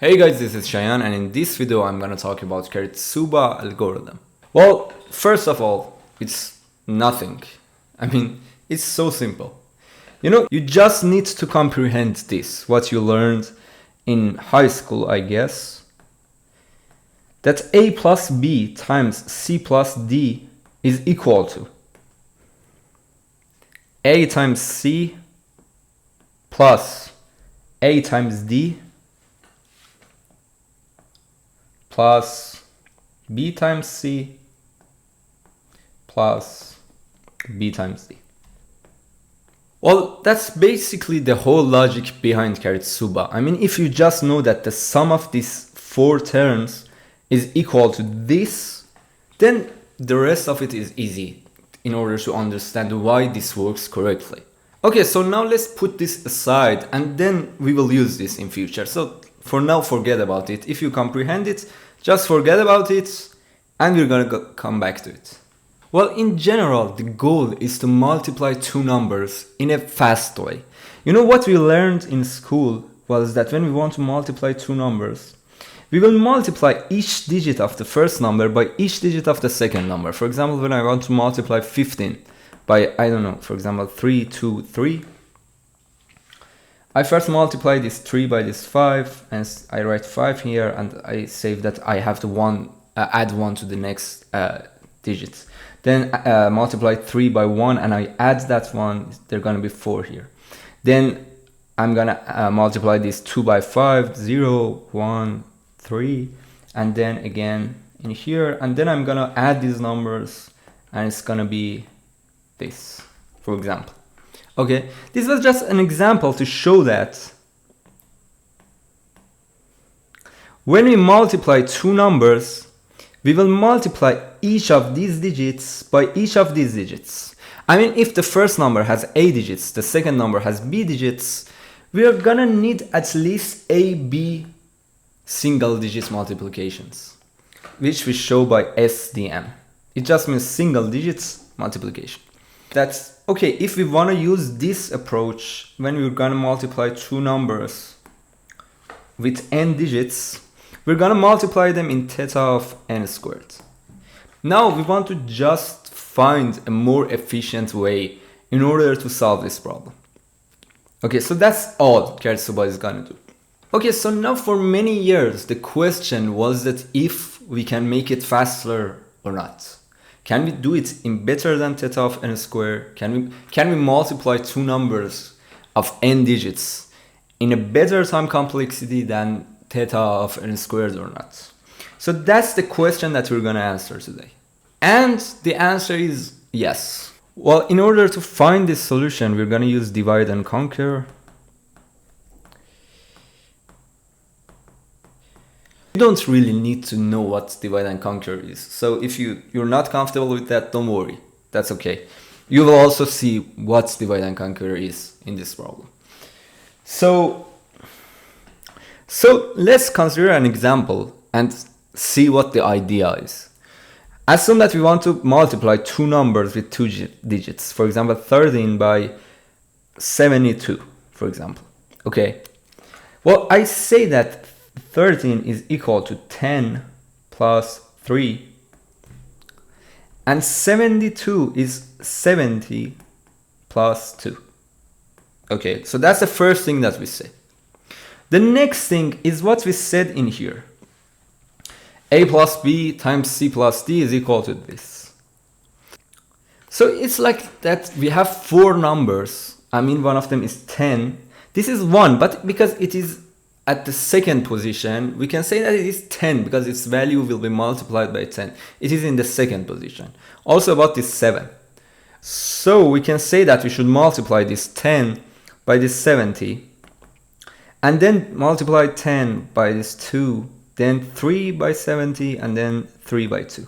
Hey guys, this is Cheyenne, and in this video I'm gonna talk about Karatsuba algorithm. Well, first of all, it's nothing. It's so simple. You just need to comprehend this, what you learned in high school, I guess. That A plus B times C plus D is equal to A times C plus A times D plus B times C plus B times D. Well, that's basically the whole logic behind Karatsuba. If you just know that the sum of these four terms is equal to this, then the rest of it is easy in order to understand why this works correctly. Okay, so now let's put this aside and then we will use this in future. So for now, forget about it. If you comprehend it, just forget about it and we're gonna come back to it. Well, in general, the goal is to multiply two numbers in a fast way. What we learned in school was that when we want to multiply two numbers, we will multiply each digit of the first number by each digit of the second number. For example, when I want to multiply 15 by, for example, 3, 2, 3, I first multiply this 3 by this 5, and I write 5 here, and I say that I have to add 1 to the next digits. Then multiply 3 by 1, and I add that 1, they're going to be 4 here. Then I'm going to multiply this 2 by 5, 0, 1, 3, and then again in here, and then I'm going to add these numbers, and it's going to be this, for example. Okay, this was just an example to show that when we multiply two numbers, we will multiply each of these digits by each of these digits. If the first number has A digits, the second number has B digits, we are gonna need at least A, B single digit multiplications, which we show by SDM. It just means single digits multiplication. That's okay. If we want to use this approach when we're gonna multiply two numbers with n digits, we're gonna multiply them in theta of n squared. Now we want to just find a more efficient way in order to solve this problem. Okay, so that's all Karatsuba is gonna do. Okay, so now for many years the question was that if we can make it faster or not. Can we do it in better than theta of n squared? Can we multiply two numbers of n digits in a better time complexity than theta of n squared or not? So that's the question that we're gonna answer today. And the answer is yes. Well, in order to find this solution, we're gonna use divide and conquer. You don't really need to know what divide and conquer is. So if you're not comfortable with that, don't worry. That's okay. You will also see what divide and conquer is in this problem. So let's consider an example and see what the idea is. Assume that we want to multiply two numbers with two digits. For example, 13 by 72, for example. Okay. Well, I say that 13 is equal to 10 plus 3, and 72 is 70 plus 2. Okay, so that's the first thing that we say. The next thing is what we said in here. A plus B times C plus D is equal to this. So it's like that we have four numbers. One of them is 10. This is 1, but because it is at the second position, we can say that it is 10 because its value will be multiplied by 10. It is in the second position. Also about this 7. So we can say that we should multiply this 10 by this 70, and then multiply 10 by this 2, then 3 by 70, and then 3 by 2.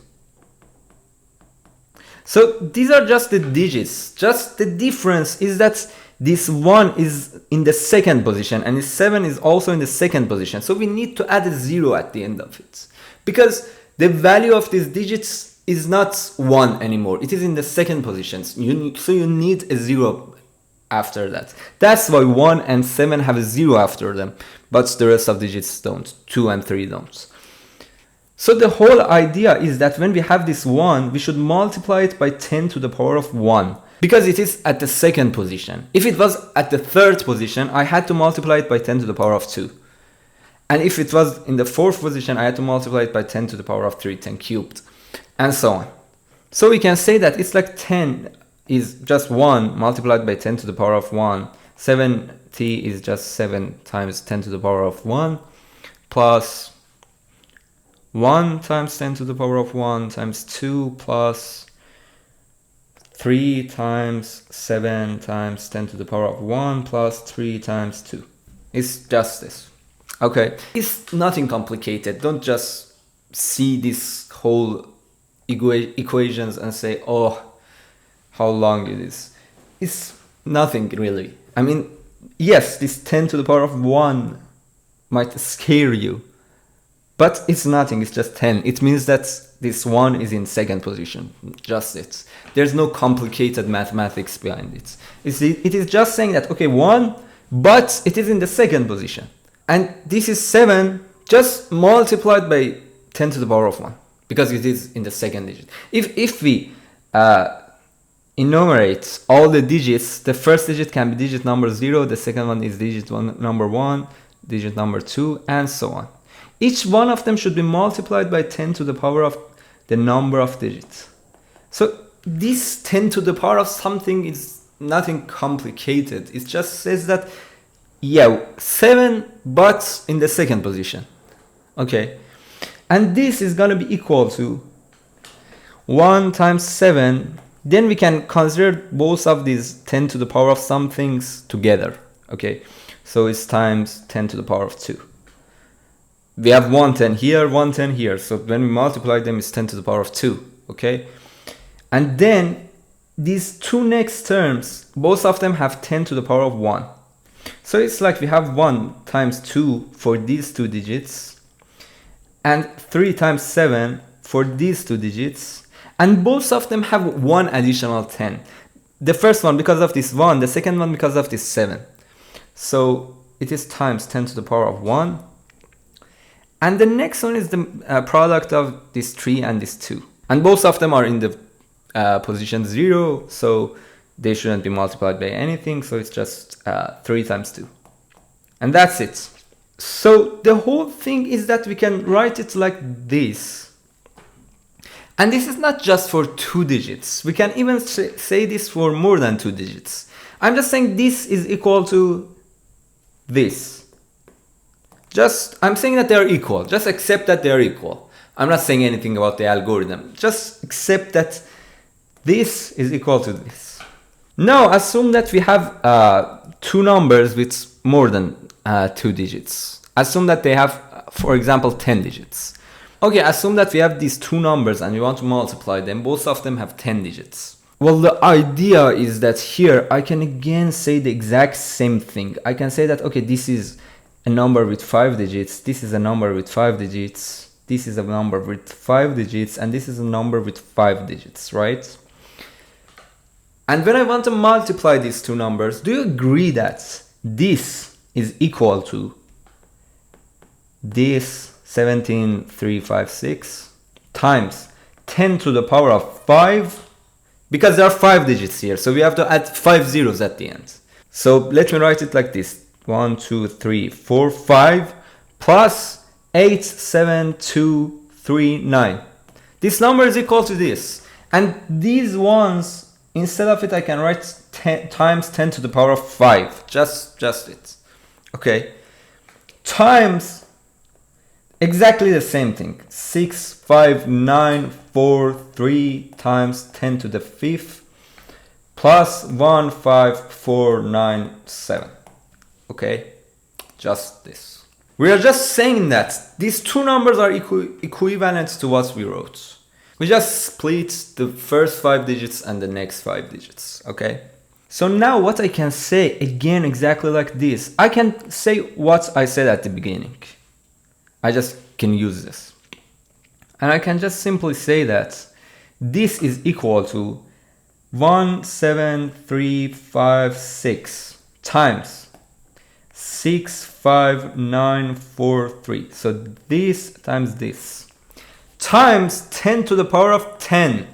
So these are just the digits. Just the difference is that this 1 is in the second position and this 7 is also in the second position. So we need to add a 0 at the end of it, because the value of these digits is not 1 anymore. It is in the second position. So you need a 0 after that. That's why 1 and 7 have a 0 after them, but the rest of digits don't. 2 and 3 don't. So the whole idea is that when we have this 1, we should multiply it by 10 to the power of 1, because it is at the second position. If it was at the third position, I had to multiply it by 10 to the power of 2. And if it was in the fourth position, I had to multiply it by 10 to the power of 3, 10 cubed, and so on. So we can say that it's like 10 is just 1 multiplied by 10 to the power of 1. 70 is just 7 times 10 to the power of 1, plus 1 times 10 to the power of 1 times 2, plus 3 times 7 times 10 to the power of 1 plus 3 times 2. It's just this. Okay, it's nothing complicated. Don't just see this whole equations and say, oh, how long it is. It's nothing really. I mean, yes, this 10 to the power of 1 might scare you, but it's nothing. It's just 10. It means that this 1 is in second position. Just it. There's no complicated mathematics behind it. It is just saying that, okay, 1, but it is in the second position. And this is 7 just multiplied by 10 to the power of 1, because it is in the second digit. If we enumerate all the digits, the first digit can be digit number 0, the second one is digit number 1, digit number 2, and so on. Each one of them should be multiplied by 10 to the power of the number of digits. So this 10 to the power of something is nothing complicated. It just says that, yeah, 7, but in the second position. Okay. And this is going to be equal to 1 times 7. Then we can consider both of these 10 to the power of some things together. Okay. So it's times 10 to the power of 2. We have 110 here, 110 here. So when we multiply them, it's 10 to the power of 2. Okay. And then these two next terms, both of them have 10 to the power of 1. So it's like we have 1 times 2 for these two digits, and 3 times 7 for these two digits, and both of them have 1 additional 10. The first one because of this 1, the second one because of this 7. So it is times 10 to the power of 1. And the next one is the product of this 3 and this 2. And both of them are in the position 0, so they shouldn't be multiplied by anything. So it's just 3 times 2. And that's it. So the whole thing is that we can write it like this. And this is not just for 2 digits. We can even say this for more than 2 digits. I'm just saying this is equal to this. I'm saying that they are equal. Just accept that they are equal. I'm not saying anything about the algorithm. Just accept that this is equal to this. Now assume that we have 2 numbers with more than 2 digits. Assume that they have, for example, 10 digits. Okay, assume that we have these 2 numbers and we want to multiply them. Both of them have 10 digits. Well, the idea is that here I can again say the exact same thing. I can say that, okay, this is a number with 5 digits, this is a number with 5 digits, this is a number with 5 digits, and this is a number with 5 digits, right? And when I want to multiply these 2 numbers, do you agree that this is equal to this 17,356 times 10 to the power of 5? Because there are 5 digits here, so we have to add 5 zeros at the end. So let me write it like this. 1, 2, 3, 4, 5 plus 8, 7, 2, 3, 9. This number is equal to this. And these ones, instead of it, I can write 10 times 10 to the power of 5. Just it. Okay. Times exactly the same thing. 6, 5, 9, 4, 3 times 10 to the 5th plus 1, 5, 4, 9, 7. Okay, just this. We are just saying that these 2 numbers are equivalent to what we wrote. We just split the first 5 digits and the next 5 digits, okay? So now what I can say, again, exactly like this, I can say what I said at the beginning. I just can use this. And I can just simply say that this is equal to 17356 times 65943. So this times this times 10 to the power of 10.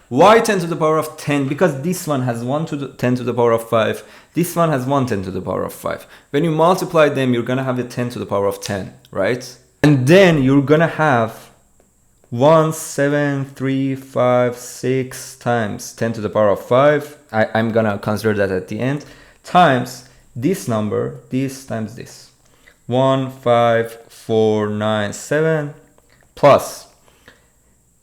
Why 10 to the power of 10? Because this one has 1 to the 10 to the power of 5. This one has 1 10 to the power of 5. When you multiply them, you're going to have the 10 to the power of 10, right? And then you're going to have 17356 times 10 to the power of 5. I'm going to consider that at the end. Times this number, this times this. 15497 plus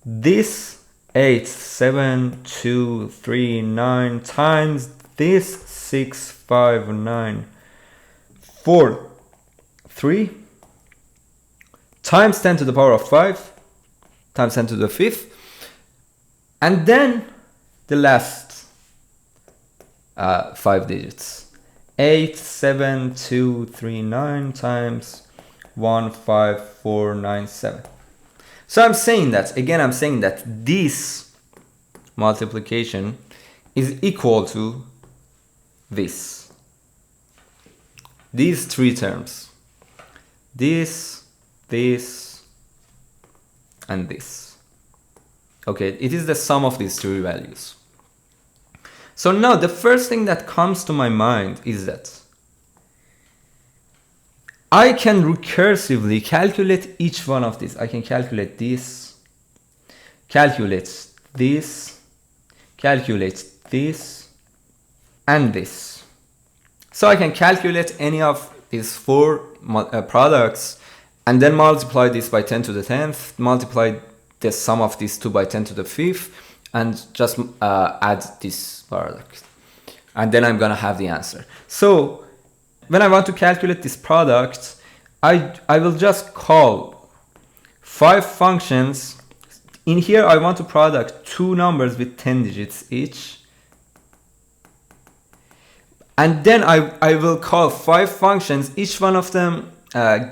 this 87239 times this 65943 times 10 to the power of 5 times 10 to the 5th, and then the last 5 digits, 87239 times 15497. So I'm saying that, again, I'm saying that this multiplication is equal to this. These three terms. This, and this. Okay, it is the sum of these three values. So now the first thing that comes to my mind is that I can recursively calculate each one of these. I can calculate this, calculate this, calculate this, and this. So I can calculate any of these four products and then multiply this by 10 to the 10th, multiply the sum of these two by 10 to the 5th, and just add this product. And then I'm gonna have the answer. So when I want to calculate this product, I will just call 5 functions. In here, I want to product 2 numbers with 10 digits each. And then I will call 5 functions. Each one of them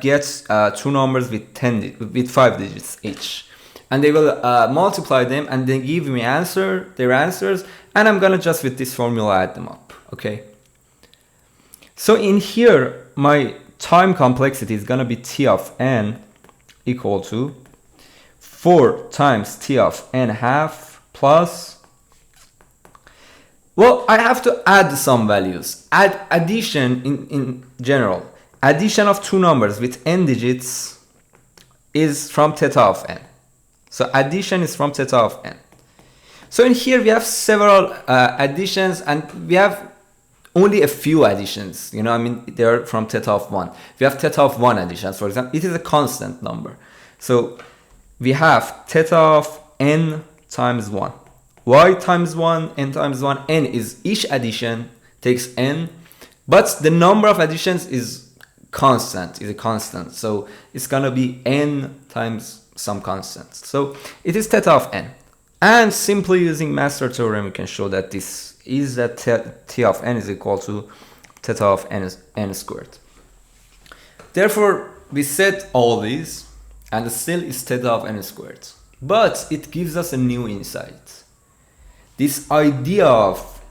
gets 2 numbers with 5 digits each. And they will multiply them and then give me their answers. And I'm gonna just with this formula add them up, okay? So in here, my time complexity is gonna be T of n equal to 4 times T of n half plus, well, I have to add some values. Addition in general. Addition of 2 numbers with n digits is from theta of n. So addition is from theta of n. So in here we have several additions, and we have only a few additions. You know, I mean, they're from theta of 1. We have theta of 1 additions, for example. It is a constant number. So we have theta of n times 1. Y times 1, n times 1. N is each addition takes n, but the number of additions is constant, is a constant. So it's gonna be n times some constant. So it is theta of n. And simply using master theorem, we can show that this is that t of n is equal to theta of n squared. Therefore, we set all these, and still is theta of n squared. But it gives us a new insight. This idea of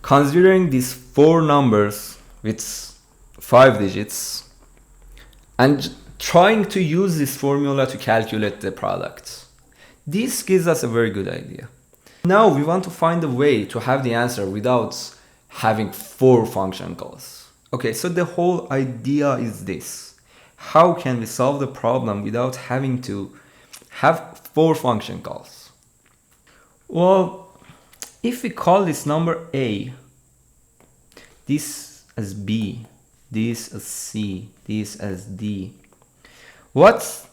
considering these 4 numbers with 5 digits and trying to use this formula to calculate the product. This gives us a very good idea. Now we want to find a way to have the answer without having 4 function calls. Okay, so the whole idea is this. How can we solve the problem without having to have 4 function calls? Well, if we call this number A, this as B, this as C, this as D, what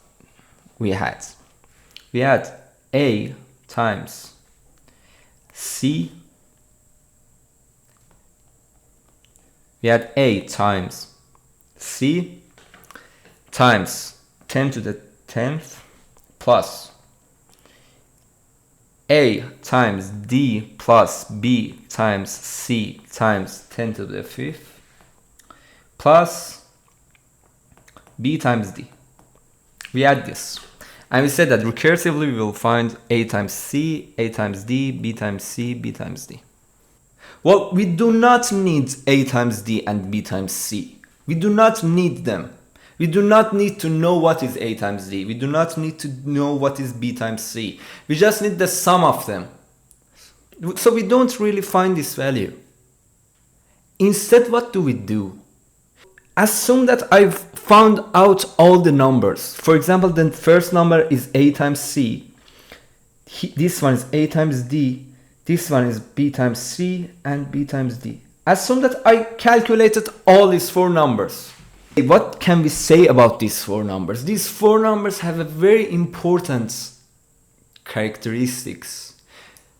we had? We had A times C, we had A times C times 10 to the 10th plus A times D plus B times C times 10 to the 5th plus B times D. We add this. And we said that recursively we will find A times C, A times D, B times C, B times D. Well, we do not need A times D and B times C. We do not need them. We do not need to know what is A times D. We do not need to know what is B times C. We just need the sum of them. So we don't really find this value. Instead, what do we do? Assume that I've found out all the numbers. For example, the first number is A times C. This one is A times D. This one is B times C and B times D. Assume that I calculated all these four numbers. What can we say about these four numbers? These four numbers have a very important characteristics.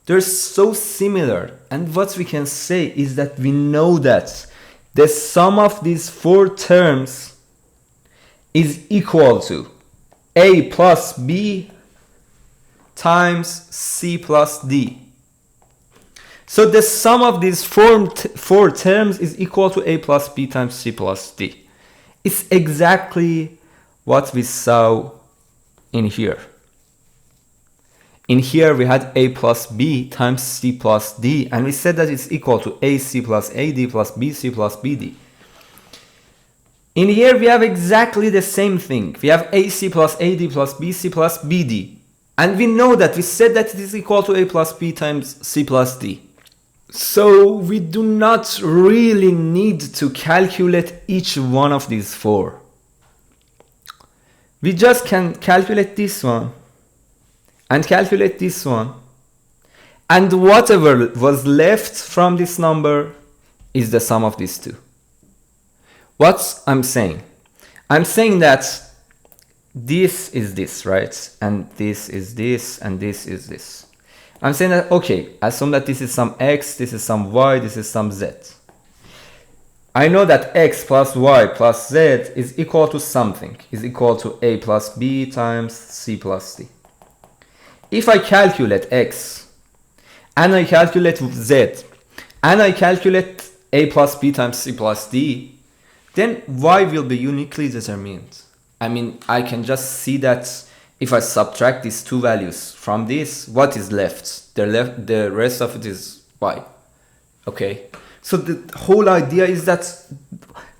They're so similar, and what we can say is that we know that the sum of these four terms is equal to A plus B times C plus D. So the sum of these four terms is equal to A plus B times C plus D. It's exactly what we saw in here. In here we had A plus B times C plus D, and we said that it's equal to AC plus AD plus BC plus BD. In here we have exactly the same thing. We have AC plus AD plus BC plus BD. And we know that we said that it is equal to A plus B times C plus D. So we do not really need to calculate each one of these four. We just can calculate this one and calculate this one, and whatever was left from this number is the sum of these two. What I'm saying? I'm saying that this is this, right? And this is this, and this is this. I'm saying that, okay, assume that this is some x, this is some y, this is some z. I know that x plus y plus z is equal to something, is equal to A plus B times C plus D. If I calculate x, and I calculate z, and I calculate A plus B times C plus D, then y will be uniquely determined. I mean, I can just see that if I subtract these two values from this, what is left? The rest of it is y. Okay? So the whole idea is that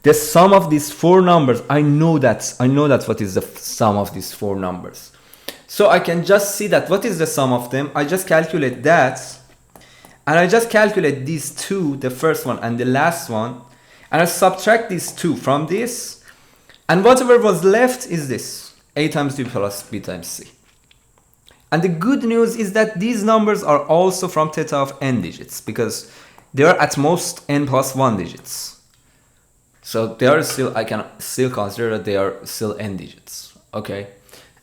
the sum of these four numbers, I know that what is the sum of these four numbers. So I can just see that what is the sum of them. I just calculate that, and I just calculate these two, the first one and the last one, and I subtract these two from this, and whatever was left is this. A times D plus B times C. And the good news is that these numbers are also from theta of n digits, because they are at most n plus 1 digits. So they are still, I can still consider that they are still n digits. Okay.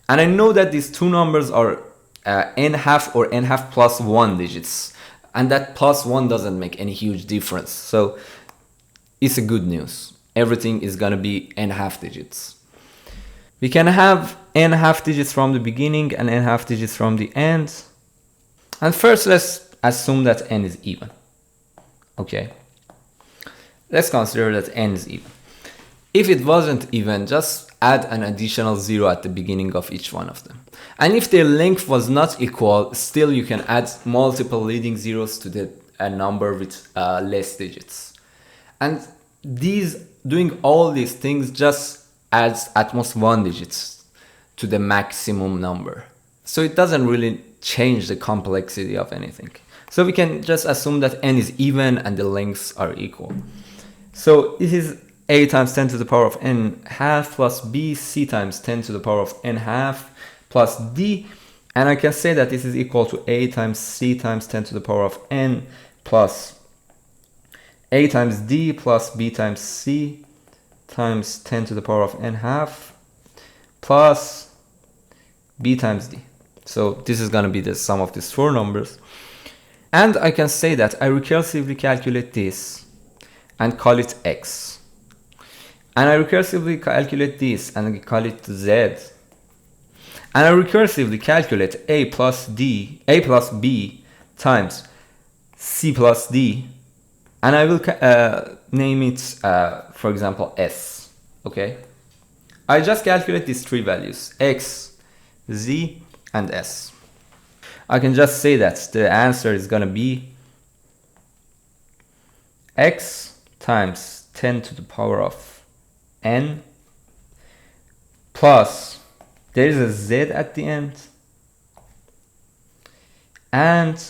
And I know that these two numbers are n half or n half plus 1 digits. And that plus 1 doesn't make any huge difference. So it's a good news. Everything is gonna be n half digits. We can have n half digits from the beginning and n half digits from the end. And first let's assume that n is even. Okay. Let's consider that n is even. If it wasn't even, just add an additional 0 at the beginning of each one of them. And if their length was not equal, still you can add multiple leading zeros to a number with less digits. And doing all these things just adds at most 1 digit to the maximum number. So it doesn't really change the complexity of anything. So we can just assume that n is even and the lengths are equal. So it is A times 10 to the power of n half plus B, C times 10 to the power of n half plus D. And I can say that this is equal to A times C times 10 to the power of n plus A times D plus B times C times 10 to the power of n half plus B times D. So this is going to be the sum of these four numbers. And I can say that I recursively calculate this and call it x. And I recursively calculate this and call it z. And I recursively calculate A plus B times C plus D. And I will name it, for example, S. Okay? I just calculate these three values, x, Z, and S. I can just say that the answer is gonna be X times 10 to the power of N plus, there is a Z at the end, and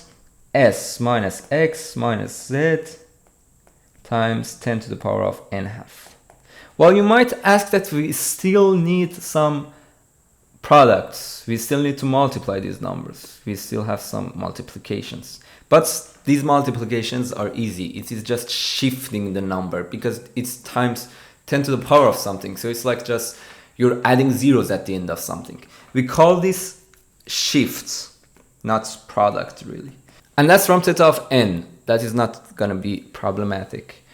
S minus X minus Z times 10 to the power of N half. Well, you might ask that we still need some products. We still need to multiply these numbers. We still have some multiplications. But these multiplications are easy. It is just shifting the number because it's times 10 to the power of something. So it's like just you're adding zeros at the end of something. We call this shifts, not product really. And that's from theta of n. That is not going to be problematic.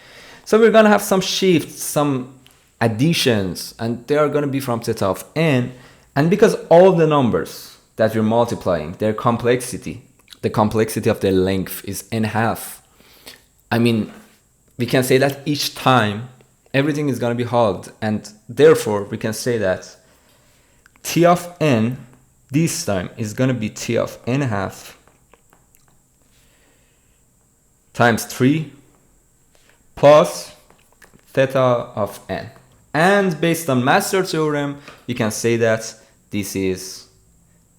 So we're going to have some shifts, some additions, and they are going to be from theta of n. And because all the numbers that we're multiplying, their complexity, the complexity of their length is n half. I mean, we can say that each time everything is going to be halved, and therefore we can say that t of n this time is going to be t of n half times 3 plus theta of n. And based on master theorem, you can say that this is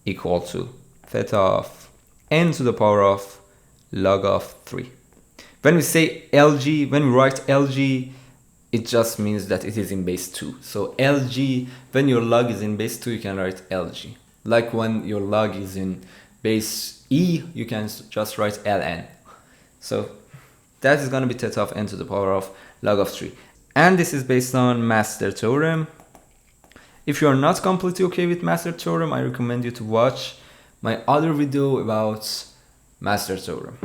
equal to theta of n to the power of log of 3. When we say Lg, when we write Lg, it just means that it is in base 2. So Lg, when your log is in base 2, you can write Lg. Like when your log is in base e, you can just write Ln. So that is going to be theta of n to the power of log of 3. And this is based on master theorem. If you are not completely okay with master theorem, I recommend you to watch my other video about master theorem.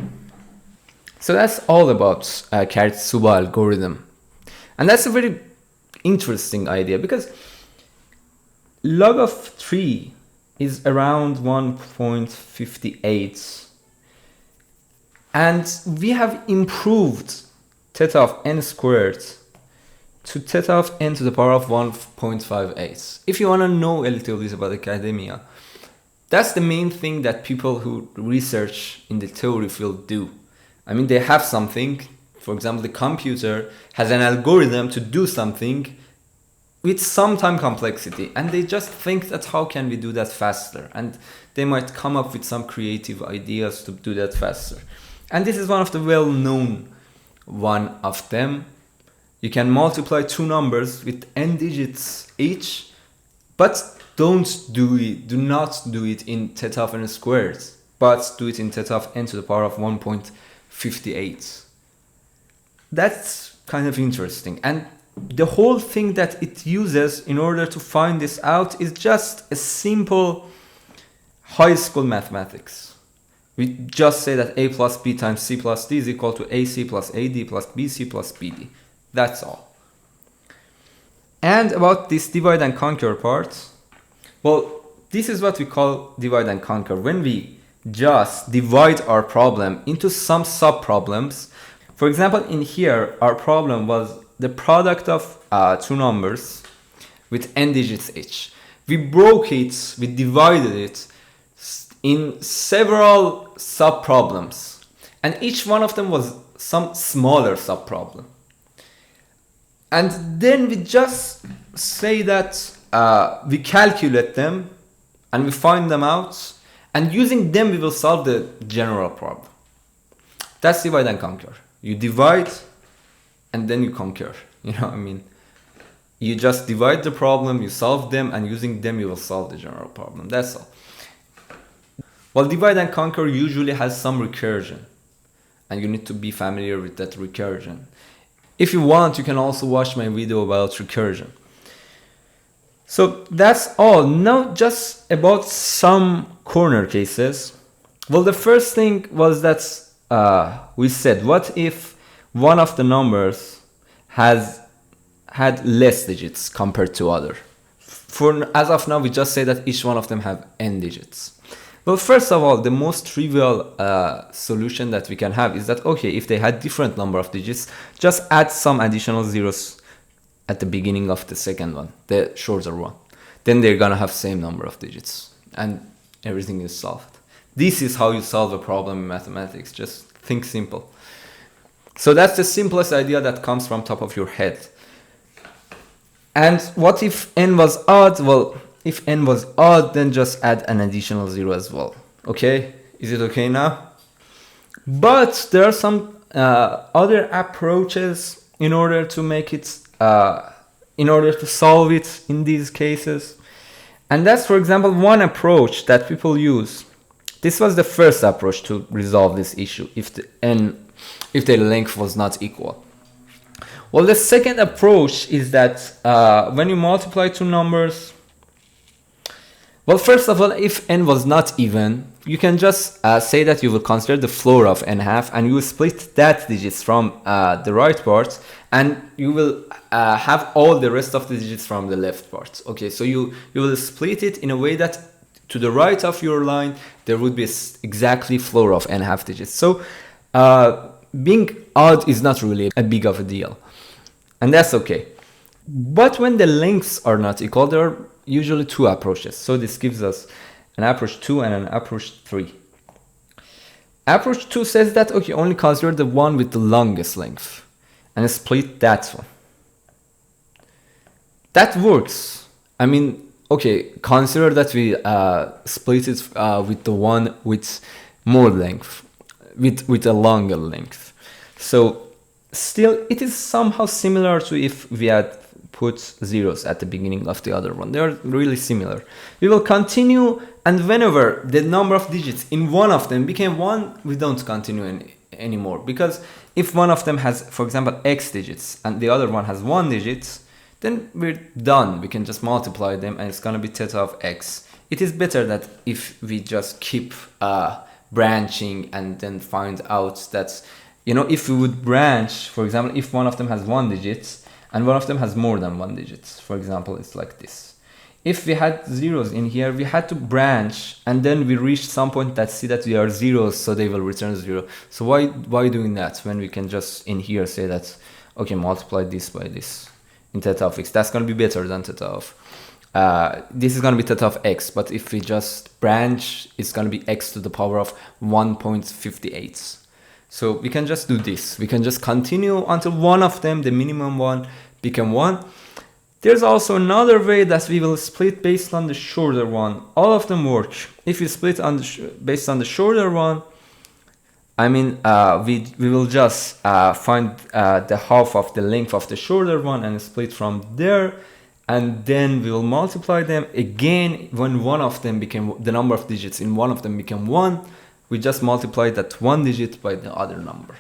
So that's all about Karatsuba algorithm. And that's a very interesting idea because log of 3 is around 1.58. And we have improved theta of n squared to theta of n to the power of 1.58. If you want to know a little bit about academia, that's the main thing that people who research in the theory field do. I mean, they have something, for example, the computer has an algorithm to do something with some time complexity, and they just think that how can we do that faster? And they might come up with some creative ideas to do that faster. And this is one of the well-known one of them. You can multiply two numbers with n digits each, but do not do it in theta of n squared, but do it in theta of n to the power of 1.58. That's kind of interesting. And the whole thing that it uses in order to find this out is just a simple high school mathematics. We just say that a plus b times c plus d is equal to ac plus ad plus bc plus bd. That's all. And about this divide and conquer part, well, this is what we call divide and conquer. When we just divide our problem into some sub-problems. For example, in here, our problem was the product of two numbers with n digits each. We broke it, we divided it in several sub-problems. And each one of them was some smaller sub-problem. And then we just say that we calculate them and we find them out, and using them we will solve the general problem. That's divide and conquer. You divide and then you conquer. You know what I mean? You just divide the problem, you solve them, and using them you will solve the general problem. That's all. Well, divide and conquer usually has some recursion, and you need to be familiar with that recursion. If you want, you can also watch my video about recursion. So that's all. Now just about some corner cases. Well, the first thing was that we said, what if one of the numbers had less digits compared to other? As of now, we just say that each one of them have n digits. Well, first of all, the most trivial solution that we can have is that, okay, if they had different number of digits, just add some additional zeros at the beginning of the second one, the shorter one. Then they're gonna have same number of digits. and everything is solved. This is how you solve a problem in mathematics. Just think simple. So that's the simplest idea that comes from top of your head. And what if n was odd? Well, if n was odd, then just add an additional 0 as well. Okay? Is it okay now? But there are some other approaches in order to make it, in order to solve it in these cases. And that's, for example, one approach that people use. This was the first approach to resolve this issue if the length was not equal. Well, the second approach is that when you multiply two numbers, well, first of all, if n was not even, you can just say that you will consider the floor of n half, and you will split that digits from the right part, and you will have all the rest of the digits from the left part. Okay, so you will split it in a way that to the right of your line, there would be exactly floor of n half digits. So being odd is not really a big of a deal, and that's okay. But when the lengths are not equal, there are usually two approaches. So this gives us an approach 2 and an approach 3. Approach 2 says that, okay, only consider the one with the longest length and split that one. That works. I mean, okay, consider that we split it with the one with more length, with a longer length. So still, it is somehow similar to if we had put zeros at the beginning of the other one. They are really similar. We will continue, and whenever the number of digits in one of them became 1, we don't continue anymore. Because if one of them has, for example, x digits and the other one has 1 digit, then we're done. We can just multiply them and it's going to be theta of x. It is better that if we just keep branching and then find out that, you know, if we would branch, for example, if one of them has 1 digit, and one of them has more than 1 digit. For example, it's like this. If we had zeros in here, we had to branch, and then we reached some point that see that we are zeros, so they will return 0. So why doing that when we can just in here say that, okay, multiply this by this in theta of x. That's going to be better than theta of, this is going to be theta of x, but if we just branch, it's going to be x to the power of 1.58. So we can just do this. We can just continue until one of them, the minimum one, become 1. There's also another way that we will split based on the shorter one. All of them work. If we split on based on the shorter one, I mean, we will just find the half of the length of the shorter one and split from there. And then we will multiply them again. When one of them became, the number of digits in one of them became 1, we just multiply that 1 digit by the other number.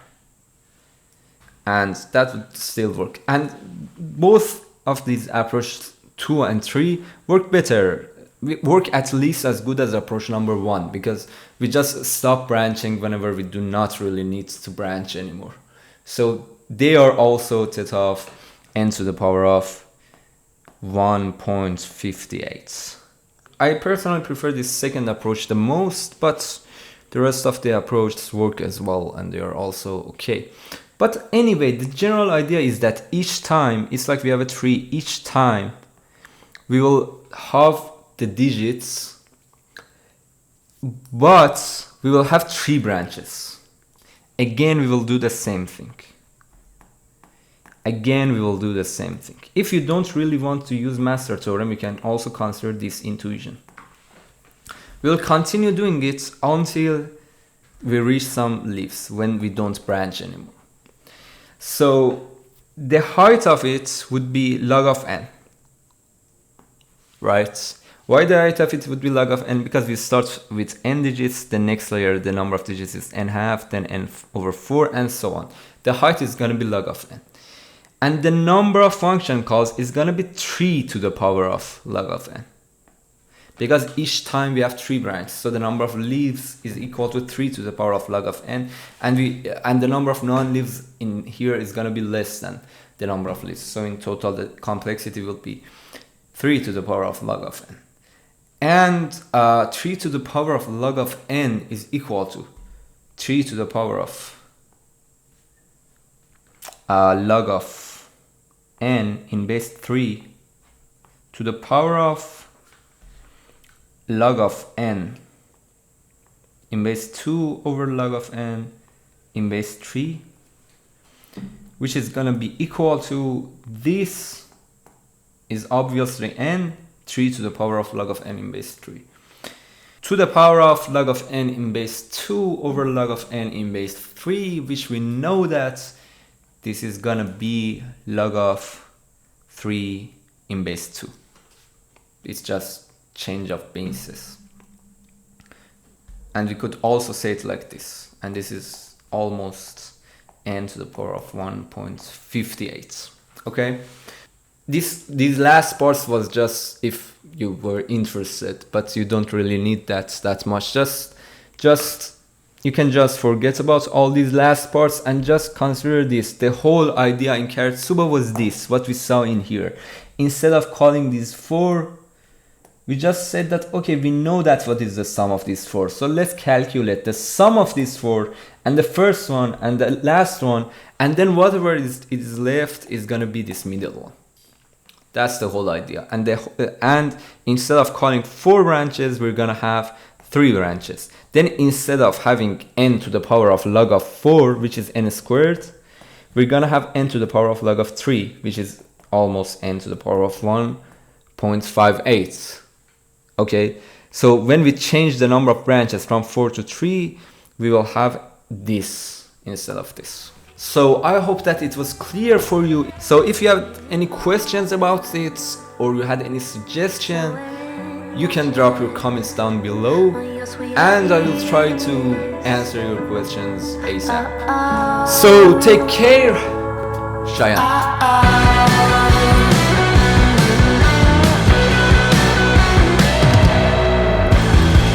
And that would still work. And both of these approaches 2 and 3 work better. We work at least as good as approach number 1, because we just stop branching whenever we do not really need to branch anymore. So they are also theta of n to the power of 1.58. I personally prefer this second approach the most, but the rest of the approaches work as well, and they are also okay. But anyway, the general idea is that each time, it's like we have a tree, each time we will have the digits, but we will have 3 branches. Again, we will do the same thing. Again, we will do the same thing. If you don't really want to use master theorem, you can also consider this intuition. We'll continue doing it until we reach some leaves, when we don't branch anymore. So the height of it would be log of n, right? Why the height of it would be log of n? Because we start with n digits, the next layer, the number of digits is n half, then n over 4, and so on. The height is going to be log of n. And the number of function calls is going to be 3 to the power of log of n. Because each time we have 3 branches, so the number of leaves is equal to 3 to the power of log of n, and the number of non-leaves in here is going to be less than the number of leaves. So in total, the complexity will be 3 to the power of log of n. And 3 to the power of log of n is equal to 3 to the power of log of n in base 3 to the power of log of n in base 2 over log of n in base 3, which is going to be equal to this is obviously n, 3 to the power of log of n in base 3. To the power of log of n in base 2 over log of n in base 3, which we know that this is going to be log of 3 in base 2. It's just change of bases. And we could also say it like this, and this is almost n to the power of 1.58. Okay, these last parts was just if you were interested, but you don't really need that much. Just you can just forget about all these last parts and just consider this. The whole idea in Karatsuba was this, what we saw in here. Instead of calling these 4, we just said that, okay, we know that what is the sum of these 4. So let's calculate the sum of these 4 and the first one and the last one. And then whatever is left is going to be this middle one. That's the whole idea. And instead of calling 4 branches, we're going to have 3 branches. Then instead of having n to the power of log of 4, which is n squared, we're going to have n to the power of log of 3, which is almost n to the power of 1.58. Okay, so when we change the number of branches from 4 to 3, we will have this instead of this. So I hope that it was clear for you. So if you have any questions about it or you had any suggestion, you can drop your comments down below and I will try to answer your questions ASAP. So take care, Shayan.